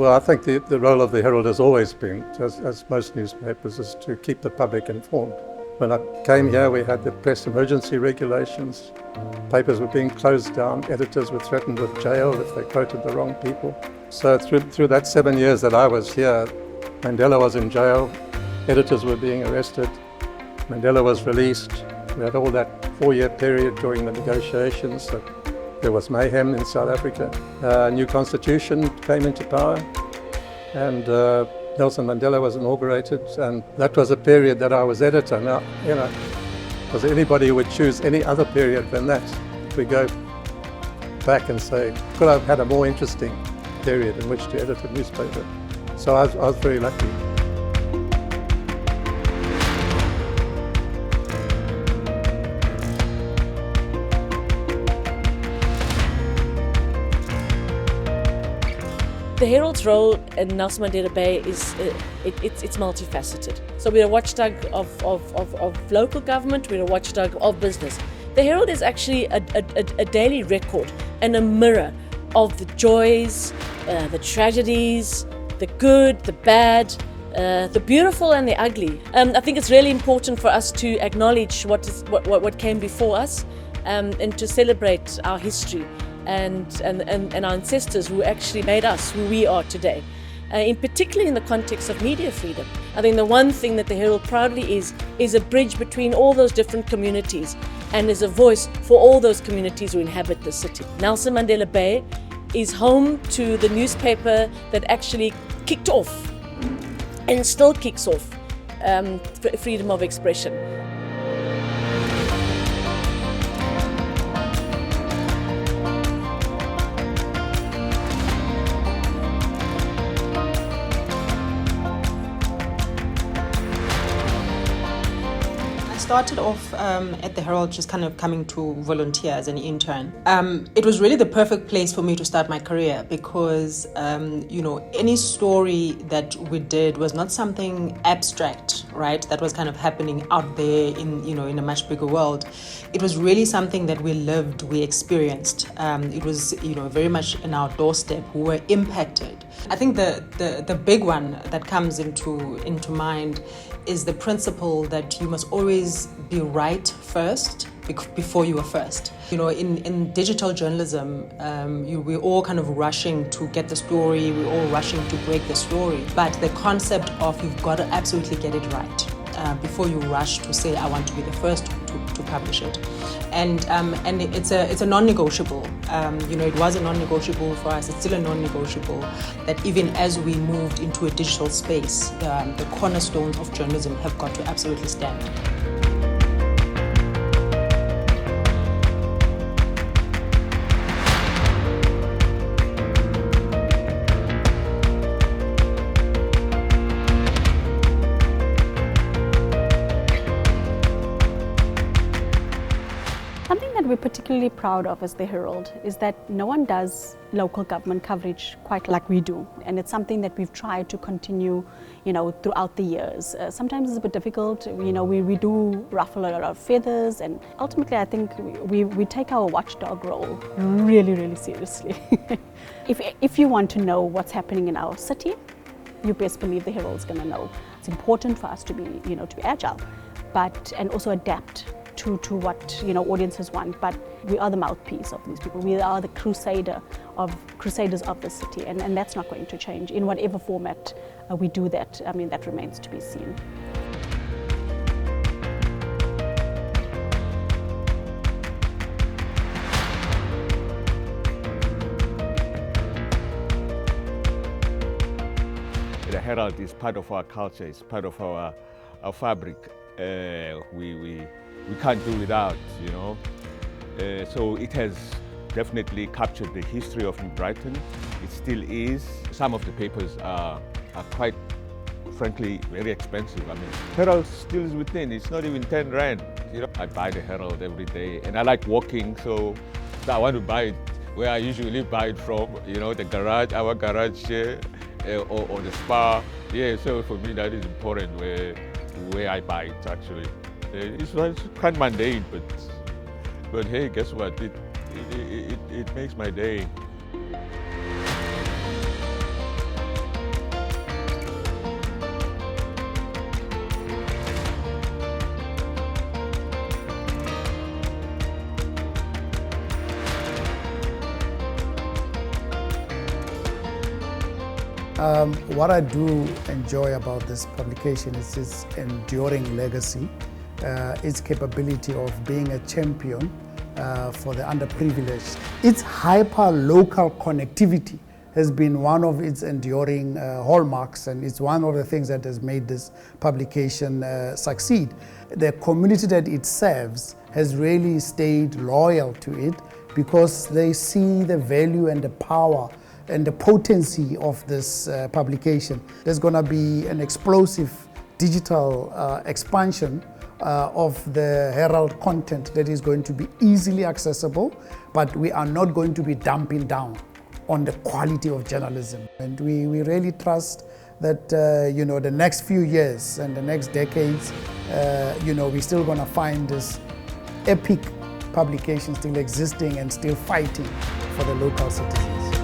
Well, I think the role of the Herald has always been, as most newspapers, is to keep the public informed. When I came here, we had the press emergency regulations. Papers were being closed down. Editors were threatened with jail if they quoted the wrong people. So through that 7 years that I was here, Mandela was in jail, editors were being arrested, Mandela was released. We had all that 4-year period during the negotiations that there was mayhem in South Africa. A new constitution came into power, and Nelson Mandela was inaugurated, and that was a period that I was editor. Now, because anybody would choose any other period than that. If we go back and say, could I have had a more interesting period in which to edit a newspaper? So I was very lucky. The Herald's role in Nelson Mandela Bay is it's multifaceted. So we're a watchdog of local government, we're a watchdog of business. The Herald is actually a daily record and a mirror of the joys, the tragedies, the good, the bad, the beautiful and the ugly. I think it's really important for us to acknowledge what came before us and to celebrate our history and our ancestors who actually made us who we are today. In particular in the context of media freedom. I think the one thing that the Herald proudly is a bridge between all those different communities and is a voice for all those communities who inhabit the city. Nelson Mandela Bay is home to the newspaper that actually kicked off and still kicks off freedom of expression. I started off at the Herald just kind of coming to volunteer as an intern. It was really the perfect place for me to start my career because, any story that we did was not something abstract, right? That was kind of happening out there in a much bigger world. It was really something that we lived, we experienced. It was, very much in our doorstep. We were impacted. I think the big one that comes into mind is the principle that you must always be right first before you are first. In digital journalism, we're all kind of rushing to get the story, we're all rushing to break the story. But the concept of you've got to absolutely get it right before you rush to say, I want to be the first to publish it. And it's a non-negotiable. It was a non-negotiable for us. It's still a non-negotiable that even as we moved into a digital space, the cornerstones of journalism have got to absolutely stand. Something that we're particularly proud of as the Herald is that no one does local government coverage quite like we do, and it's something that we've tried to continue, throughout the years. Sometimes it's a bit difficult. We do ruffle a lot of feathers, and ultimately I think we take our watchdog role really, really seriously. If you want to know what's happening in our city, you best believe the Herald's going to know. It's important for us to be, to be agile, and also adapt to what audiences want, but we are the mouthpiece of these people. We are the crusaders of the city, and that's not going to change in whatever format we do that. That remains to be seen. The Herald is part of our culture, it's part of our fabric. We can't do without, So it has definitely captured the history of New Brighton. It still is. Some of the papers are quite, frankly, very expensive. Herald still is within. It's not even 10 rand. I buy the Herald every day, and I like walking, so I want to buy it where I usually buy it from. The garage, our garage, or the spa. Yeah, so for me that is important where I buy it actually. It's quite mundane, but hey, guess what? It makes my day. What I do enjoy about this publication is its enduring legacy, its capability of being a champion for the underprivileged. Its hyper-local connectivity has been one of its enduring hallmarks, and it's one of the things that has made this publication succeed. The community that it serves has really stayed loyal to it because they see the value and the power and the potency of this publication. There's going to be an explosive digital expansion of the Herald content that is going to be easily accessible, but we are not going to be dumping down on the quality of journalism. And we really trust that the next few years and the next decades, we're still going to find this epic publication still existing and still fighting for the local citizens.